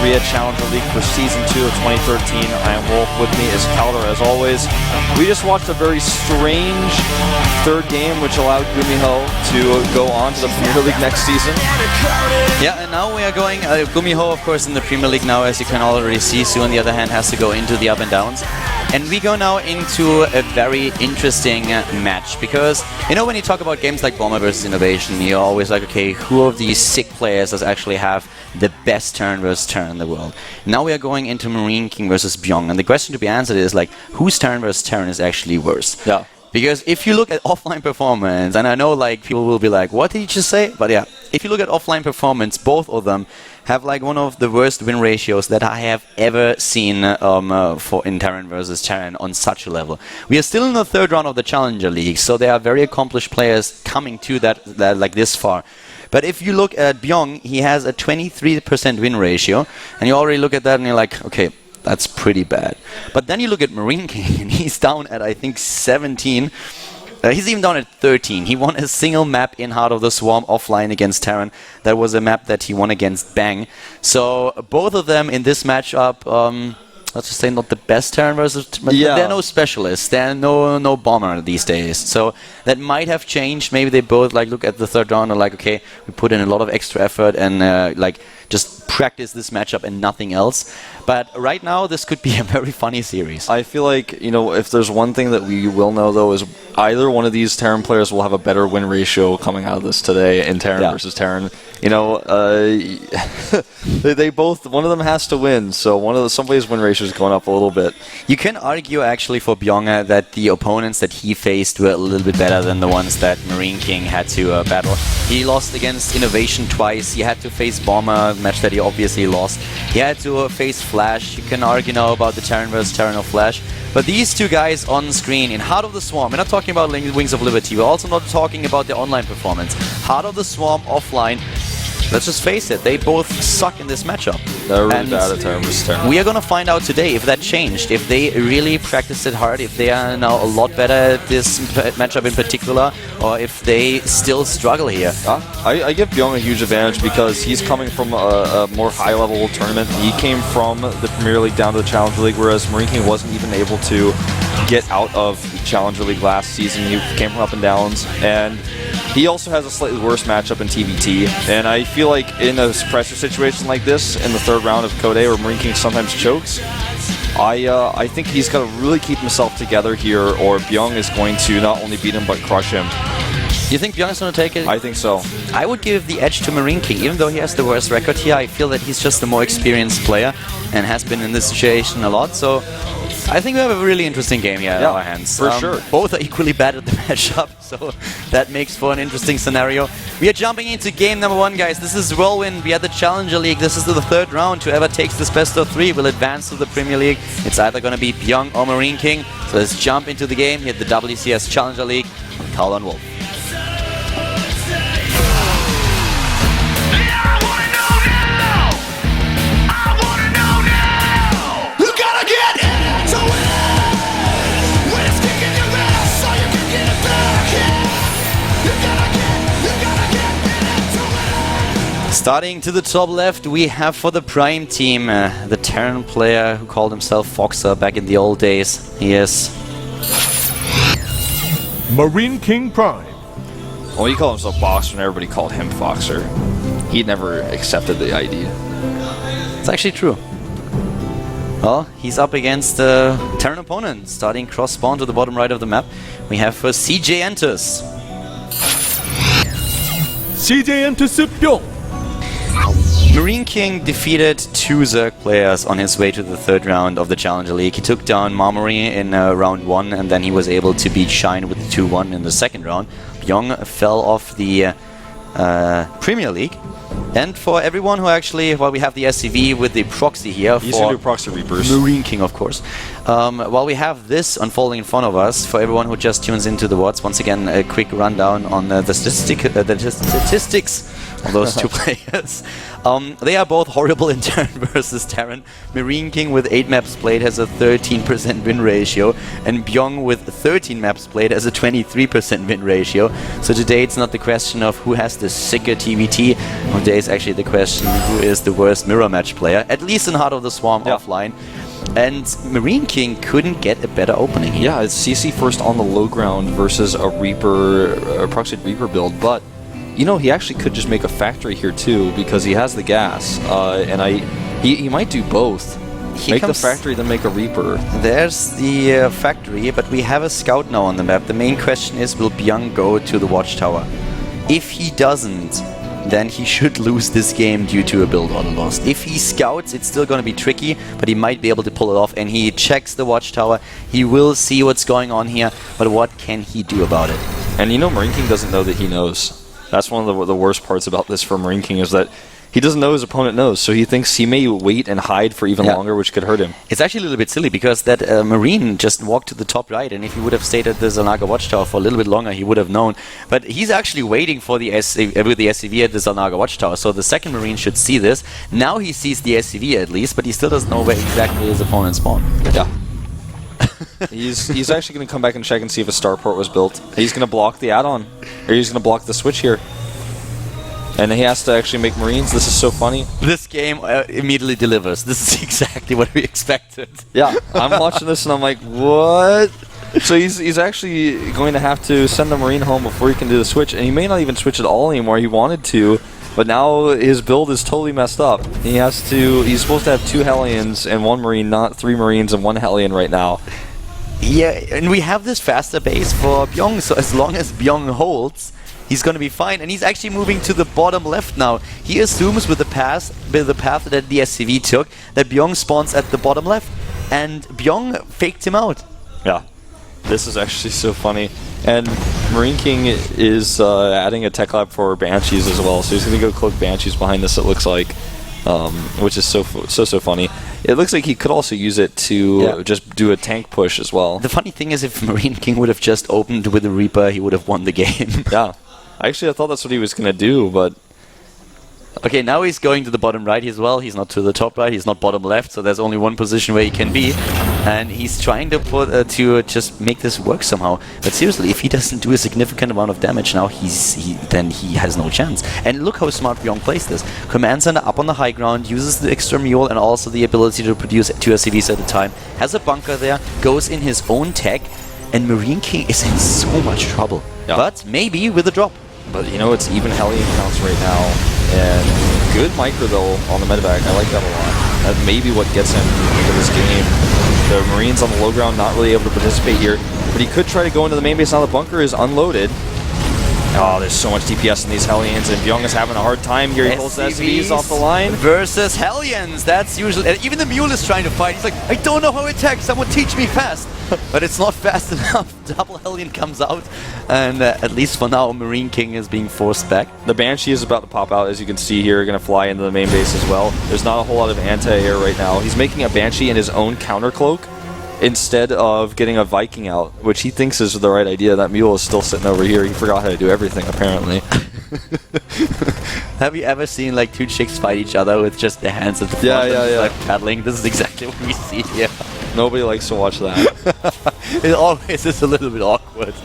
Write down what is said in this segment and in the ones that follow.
Korea Challenger League for Season 2 of 2013. I am Wolf. With me is Calder, as always. We just watched a very strange third game, which allowed Gumiho to go on to the Premier League next season. Yeah, and now we are going, Gumiho, of course, in the Premier League now, as you can already see. Su, on the other hand, has to go into the up and downs. And we go now into a very interesting match, because, you know, when you talk about games like Bomber versus Innovation, you're always like, okay, who of these sick players does actually have the best turn versus turn in the world? Now we are going into MarineKing versus Bbyong, and the question to be answered is, like, whose turn versus turn is actually worse? Yeah. Because if you look at offline performance, and I know like people will be like, what did you just say? But yeah, if you look at offline performance, both of them have like one of the worst win ratios that I have ever seen for in Terran versus Terran on such a level. We are still in the third round of the Challenger League, so there are very accomplished players coming to that like this far. But if you look at Bbyong, he has a 23% win ratio, and you already look at that and you're like, okay, that's pretty bad. But then you look at MarineKing, and he's down at, I think, 17. He's even down at 13. He won a single map in Heart of the Swarm offline against Terran. That was a map that he won against Bang. So both of them in this matchup, let's just say not the best Terran versus... Yeah. There are no specialists. There are no bomber these days. So that might have changed. Maybe they both like look at the third round and like, okay, we put in a lot of extra effort and like just practice this matchup and nothing else. But right now, this could be a very funny series. I feel like, you know, if there's one thing that we will know, though, is either one of these Terran players will have a better win ratio coming out of this today in Terran versus Terran. You know, they both, one of them has to win, so somebody's win ratio is going up a little bit. You can argue, actually, for Bbyong that the opponents that he faced were a little bit better than the ones that MarineKing had to battle. He lost against Innovation twice. He had to face Bomber, match that he obviously lost. He had to face Flash. You can argue now about the Terran versus Terran of Flash. But these two guys on screen, in Heart of the Swarm, we're not talking about Wings of Liberty, we're also not talking about their online performance. Heart of the Swarm offline, let's just face it, they both suck in this matchup. They're really bad at Terran versus Terran. We are going to find out today if that changed, if they really practiced it hard, if they are now a lot better at this matchup in particular, or if they still struggle here. I give Bbyong a huge advantage because he's coming from a more high-level tournament. He came from the Premier League down to the Challenger League, whereas MarineKing wasn't even able to get out of Challenger League last season. He came from up and downs, and he also has a slightly worse matchup in TVT. And I feel like in a pressure situation like this, in the third round of Code A, where MarineKing sometimes chokes, I think he's got to really keep himself together here, or Bbyong is going to not only beat him, but crush him. You think Bbyong is going to take it? I think so. I would give the edge to MarineKing. Even though he has the worst record here, I feel that he's just a more experienced player and has been in this situation a lot. So I think we have a really interesting game here in our hands. For sure. Both are equally bad at the matchup, so that makes for an interesting scenario. We are jumping into game number 1, guys. This is Whirlwind. We are the Challenger League. This is the third round. Whoever takes this best of 3 will advance to the Premier League. It's either going to be Bbyong or MarineKing. So let's jump into the game here at the WCS Challenger League on Calder and Wolf. Starting to the top left, we have for the Prime team the Terran player who called himself Foxer back in the old days. He is MarineKing Prime. Well, he called himself Boxer, and everybody called him Foxer. He never accepted the ID. It's actually true. Well, he's up against a Terran opponent, starting cross-spawn to the bottom right of the map. We have CJ Entus. CJ Entus Bbyong. MarineKing defeated 2 Zerg players on his way to the third round of the Challenger League. He took down Marmory in round 1, and then he was able to beat Shine with 2-1 in the second round. Bbyong fell off the Premier League. And for everyone who actually, while we have the SCV with the proxy here, He's going to do Proxy Reapers. MarineKing, of course. While we have this unfolding in front of us, for everyone who just tunes into the WOTS, once again, a quick rundown on the statistics of those two players. They are both horrible in turn versus Terran. MarineKing with 8 maps played has a 13% win ratio, and Bbyong with 13 maps played has a 23% win ratio. So today it's not the question of who has the sicker TVT. Today is actually the question who is the worst mirror match player, at least in Heart of the Swarm offline. And MarineKing couldn't get a better opening here. Yeah, it's CC first on the low ground versus a Reaper, a proxy Reaper build, but you know, he actually could just make a factory here too because he has the gas, and he might do both. Make the factory, then make a Reaper. There's the factory, but we have a scout now on the map. The main question is, will Bbyong go to the watchtower? If he doesn't, then he should lose this game due to a build auto loss. If he scouts, it's still going to be tricky, but he might be able to pull it off, and he checks the watchtower. He will see what's going on here, but what can he do about it? And you know, MarineKing doesn't know that he knows. That's one of the worst parts about this for MarineKing is that he doesn't know his opponent knows, so he thinks he may wait and hide for even longer, which could hurt him. It's actually a little bit silly because that Marine just walked to the top right, and if he would have stayed at the Zanaga Watchtower for a little bit longer, he would have known. But he's actually waiting for the with the SCV at the Zanaga Watchtower, so the second Marine should see this. Now he sees the SCV at least, but he still doesn't know where exactly his opponent spawned. Yeah. He's actually going to come back and check and see if a starport was built. He's going to block the add-on, or he's going to block the switch here. And he has to actually make Marines. This is so funny. This game immediately delivers. This is exactly what we expected. Yeah, I'm watching this and I'm like, what? So he's actually going to have to send the Marine home before he can do the switch, and he may not even switch at all anymore. He wanted to, but now his build is totally messed up. He's supposed to have 2 Hellions and 1 Marine, not 3 Marines and 1 Hellion right now. Yeah, and we have this faster base for Bbyong, so as long as Bbyong holds, he's going to be fine, and he's actually moving to the bottom left now. He assumes with the path that the SCV took that Bbyong spawns at the bottom left, and Bbyong faked him out. Yeah, this is actually so funny. And MarineKing is adding a tech lab for Banshees as well, so he's going to go cloak Banshees behind this, it looks like, which is so funny. It looks like he could also use it to just do a tank push as well. The funny thing is, if MarineKing would have just opened with a Reaper, he would have won the game. Yeah. Actually, I thought that's what he was going to do, but... Okay, now he's going to the bottom right as well. He's not to the top right, he's not bottom left, so there's only one position where he can be. And he's trying to put to just make this work somehow. But seriously, if he doesn't do a significant amount of damage now, then he has no chance. And look how smart Bbyong plays this. Command center up on the high ground, uses the extra mule and also the ability to produce 2 SCVs at a time. Has a bunker there, goes in his own tech, and MarineKing is in so much trouble. Yeah. But maybe with a drop. But you know, it's even Hellion counts right now, and good micro though on the medevac. I like that a lot. That may be what gets him into this game. The Marines on the low ground not really able to participate here, but he could try to go into the main base. Now the bunker is unloaded. Oh, there's so much DPS in these Hellions, and Bbyong is having a hard time here. He pulls the SCVs off the line. Versus Hellions. That's usually... even the mule is trying to fight. He's like, I don't know how it attacks. Someone teach me fast. But it's not fast enough. Double Hellion comes out, and at least for now, MarineKing is being forced back. The Banshee is about to pop out, as you can see here. Going to fly into the main base as well. There's not a whole lot of anti-air right now. He's making a Banshee in his own counter cloak instead of getting a Viking out, which he thinks is the right idea. That mule is still sitting over here. He forgot how to do everything, apparently. Have you ever seen like 2 chicks fight each other with just their hands at the front and like paddling? This is exactly what we see here. Nobody likes to watch that. It always is a little bit awkward.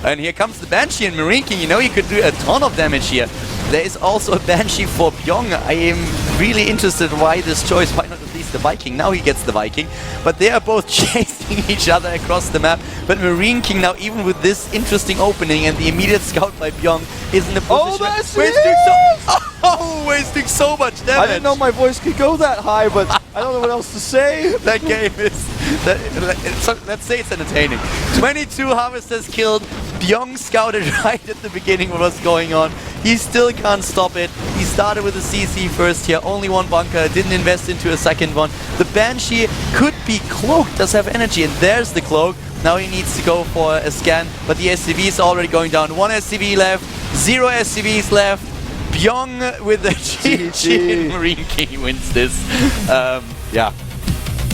And here comes the Banshee and MarineKing. You know, you could do a ton of damage here. There is also a Banshee for Bbyong. I am really interested why this choice. Why not at least the Viking? Now he gets the Viking. But they are both chasing each other across the map. But MarineKing now, even with this interesting opening and the immediate scout by Bbyong, is in a position wasting so much damage. I didn't know my voice could go that high, but I don't know what else to say. That game is... let's say it's entertaining. 22 Harvesters killed. Bbyong scouted right at the beginning what was going on. He still can't stop it. He started with a CC first here, only 1 bunker, didn't invest into a second one. The Banshee could be cloaked, does have energy, and there's the cloak. Now he needs to go for a scan, but the SCV is already going down. 1 SCV left, 0 SCVs left. Bbyong with the GG, and MarineKing wins this. Yeah.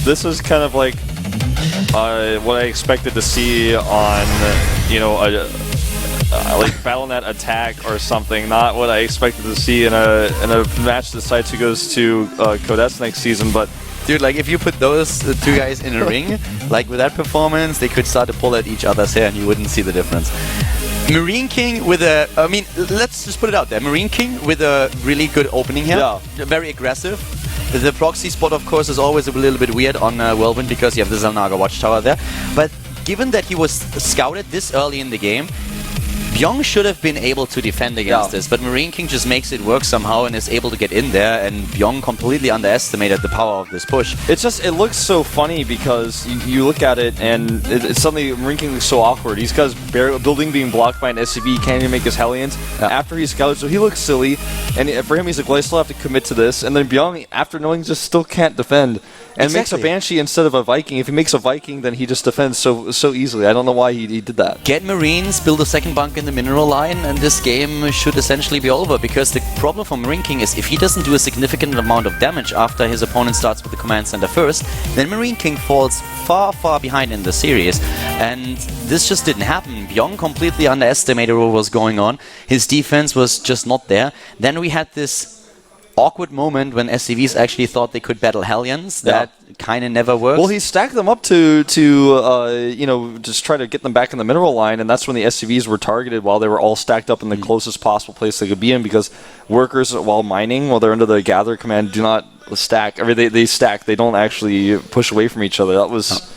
This was kind of like what I expected to see on, you know, like Battle.net attack or something. Not what I expected to see in a match that Side 2 goes to Codettes next season, but. Dude, like if you put those two guys in a ring, like with that performance, they could start to pull at each other's hair and you wouldn't see the difference. MarineKing with a, I mean, let's just put it out there. MarineKing with a really good opening here. Yeah. Very aggressive. The proxy spot, of course, is always a little bit weird on Whirlwind because you have the Zelnaga watchtower there. But given that he was scouted this early in the game, Bbyong should have been able to defend against this, but MarineKing just makes it work somehow and is able to get in there, and Bbyong completely underestimated the power of this push. It's just, it looks so funny because you look at it and it's suddenly MarineKing looks so awkward. He's got his building being blocked by an SCV, he can't even make his Hellions after he's scouted, so he looks silly, and for him he's like, well, I still have to commit to this, and then Bbyong, after knowing, just still can't defend. And makes a Banshee instead of a Viking. If he makes a Viking, then he just defends so easily. I don't know why he did that. Get Marines, build a second bunk in the mineral line, and this game should essentially be over, because the problem for MarineKing is if he doesn't do a significant amount of damage after his opponent starts with the command center first, then MarineKing falls far behind in the series. And this just didn't happen. Bbyong completely underestimated what was going on. His defense was just not there. Then we had this awkward moment when SCVs actually thought they could battle Hellions. That kind of never worked. Well, he stacked them up to you know, just try to get them back in the mineral line, and that's when the SCVs were targeted while they were all stacked up in the closest possible place they could be in, because workers, while mining, while they're under the gather command, do not stack. I mean, they stack. They don't actually push away from each other. That was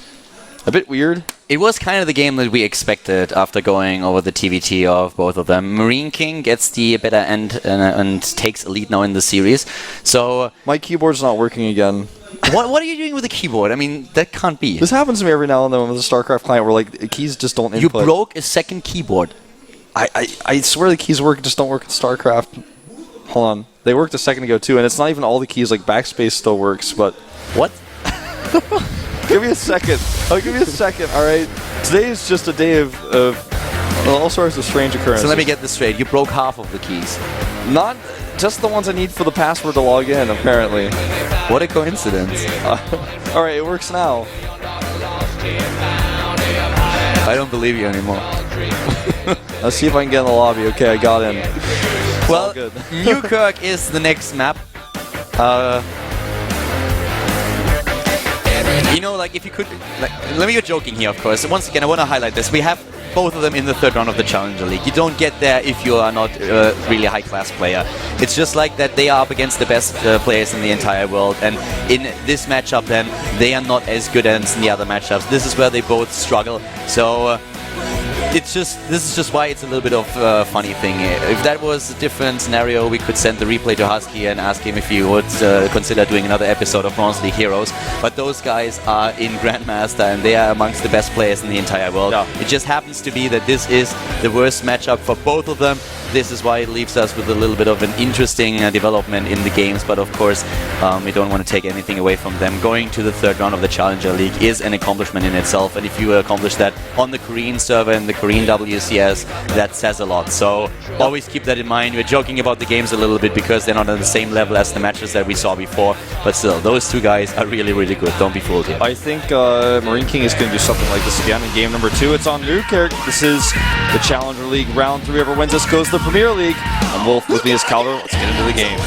a bit weird. It was kind of the game that we expected after going over the TVT of both of them. MarineKing gets the better end and takes a lead now in the series. So my keyboard's not working again. What are you doing with the keyboard? I mean, that can't be. This happens to me every now and then with the Starcraft client where like the keys just don't input. You broke a second keyboard. I swear the keys work, just don't work in StarCraft. Hold on. They worked a second ago too, and it's not even all the keys, like backspace still works, but... What? Give me a second. I'll give you a second, alright? Today is just a day of all sorts of strange occurrences. So let me get this straight. You broke half of the keys. Not just the ones I need for the password to log in, apparently. What a coincidence. Alright, it works now. I don't believe you anymore. Let's see if I can get in the lobby. Okay, I got in. Well, Newkirk is the next map. You know, like, if you could... Like, let me get joking here, of course. Once again, I want to highlight this. We have both of them in the third round of the Challenger League. You don't get there if you are not a really high-class player. It's just like that they are up against the best players in the entire world, and in this matchup, then, they are not as good as in the other matchups. This is where they both struggle. So... this is just why it's a little bit of a funny thing. If that was a different scenario, we could send the replay to Husky and ask him if he would consider doing another episode of Bronze League Heroes. But those guys are in Grandmaster and they are amongst the best players in the entire world. Yeah. It just happens to be that this is the worst matchup for both of them. This is why it leaves us with a little bit of an interesting development in the games, but of course we don't want to take anything away from them. Going to the third round of the Challenger League is an accomplishment in itself, and if you accomplish that on the Korean server and the Korean WCS, that says a lot. So always keep that in mind. We're joking about the games a little bit because they're not on the same level as the matches that we saw before, but still, those two guys are really, really good. Don't be fooled here. I think MarineKing is going to do something like this again in game number 2. It's on Newkirk. This is the Challenger League round 3. Whoever wins this goes to the Premier League. And Wolf with me is Calder. Let's get into the game.